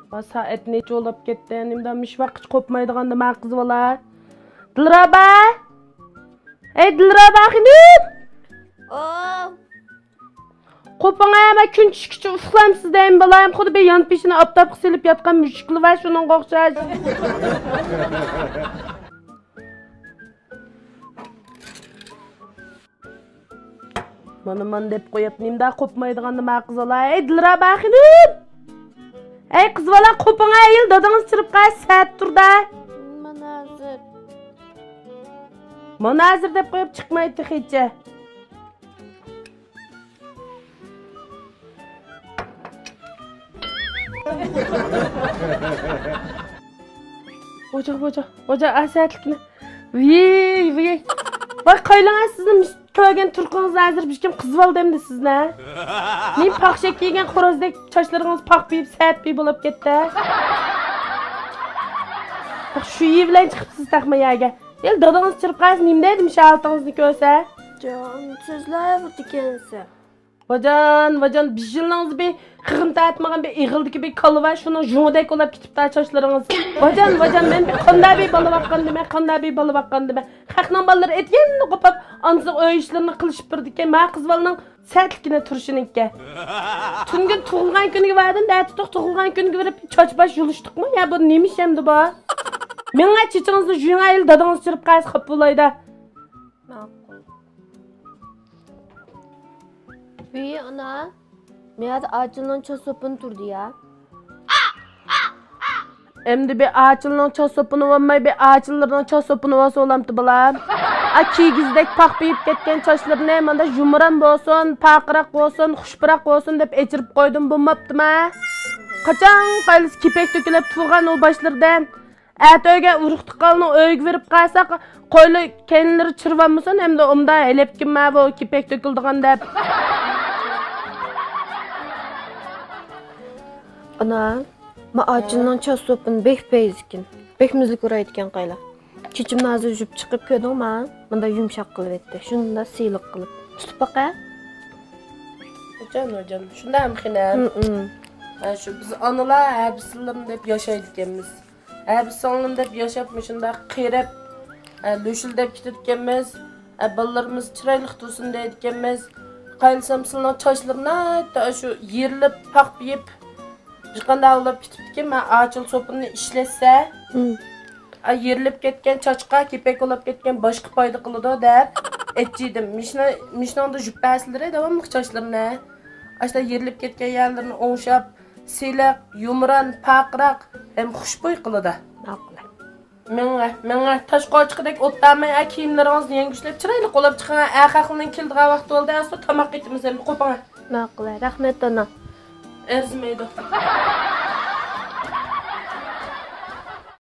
Saat neçe olub ketdi? Endi müş vaqt qopmaydiganda men qiz bola. Dilraba! Ey Dilraba xinib! Qopanga ama kun tushkicha uxlamsiz deyim bolam. Xuddi bir yon peshini optop qisilib yotgan mushukli va shuning o'xshash. Mana deb qo'yapnimda qopmaydiganda men qiz bola. Ey Dilraba xinib! Ey qiz bola qopanga ayil dadangiz chirib qay saat turda. Mana hozir deb qo'yib chiqmaydi hechcha. Hoca asatlikni. Voy. Bak qaylangan sizni ko'rgan turqingizni hozir bichkim qizib oldimdi sizni. Men paxshak kiygan xo'rozdek sochlaringiz paqpiyib, satpiyib bo'lib ketdi. Shu yi bilan chiqibsiz taxmayaga. El dadangiz chirib qaysi nima dedim shaltingizni ko'rsa? Jon, sizlar ekansiz. Vajan, bijilningiz bir qig'inta atmagan bir ig'ildiki bir kalva shuni jodek olib ketibdi sochlaringiz. Vajan men qanday bir bola baqqandime. Haqning bolalari etganini qopib, ansiq uy ishlarini qilishib birdikan, men qiz bolaning satlikini turishininki. Tungi tug'ilgan kuniga vardim, tug'ilgan kuniga berib choch bosh yulishdiqmi? Ya bu nima ish endi bu? Menga chechingizni juying ayil dadangiz chirib qaysi qilib bo'laydi. Bir ana, men ağacının çosopun turdu ya. Endi bir ağacının çosopunu olmay bir ağacların çosopunu olsa olamdı bulam. Kigizdek paqpiyib ketgan sochlarini manda yumran bo'lsin, paqiraq bo'lsin, xushbiroq bo'lsin deb echirib qo'ydim bo'lmabdimi? Qachon qaylis kipek to'kilib turgan u boshlardan Atoyga urug' tiqalni o'yga berib qolsa, qo'yli kenlari chirvanmasin, hamda unda elebkim ma bu kipek to'kildigan deb. Ana, ma ağacının çosopun bek beyzikin. Bek müzik uraydigan qayla. Kechimni hozir yuvib chiqib ko'rdingmi? Bunda yumshoq qilib etdi. Shunda siyliq qilib. Tutib baqa. Hocam, shundami xinam? Shu biz onalar abislarni deb yashaydiganmiz. Abislarni deb yaşapmi shunda qirib, lo'shildab ketadiganmiz. Bolalarimiz chiroyli tursin deydiganmiz. Qaylsam sizning sochlarini shu yerilib, paqpiyib qanday olib ketibdiki, men ağacıl sopini ishlatsa, yerilib ketgan chochqa kepek olib ketgan boshqa foyda qiladi deb aytdim. Mishnonda jubbasilar davomli sochlarini, ashta yerilib ketgan yerlarini o'ngshab, siliq, yumran, paqroq ham xushbo'y qiladi. Menga tashqochiqdek o'ttamay kiyimlaringizni yangushlab chiroyli qolib chiqqan aqaqning keldigan vaqt bo'ldi. Aslo tomoq etimiz ham qo'pang. Ma'qul, rahmat ona. Ezmaydi.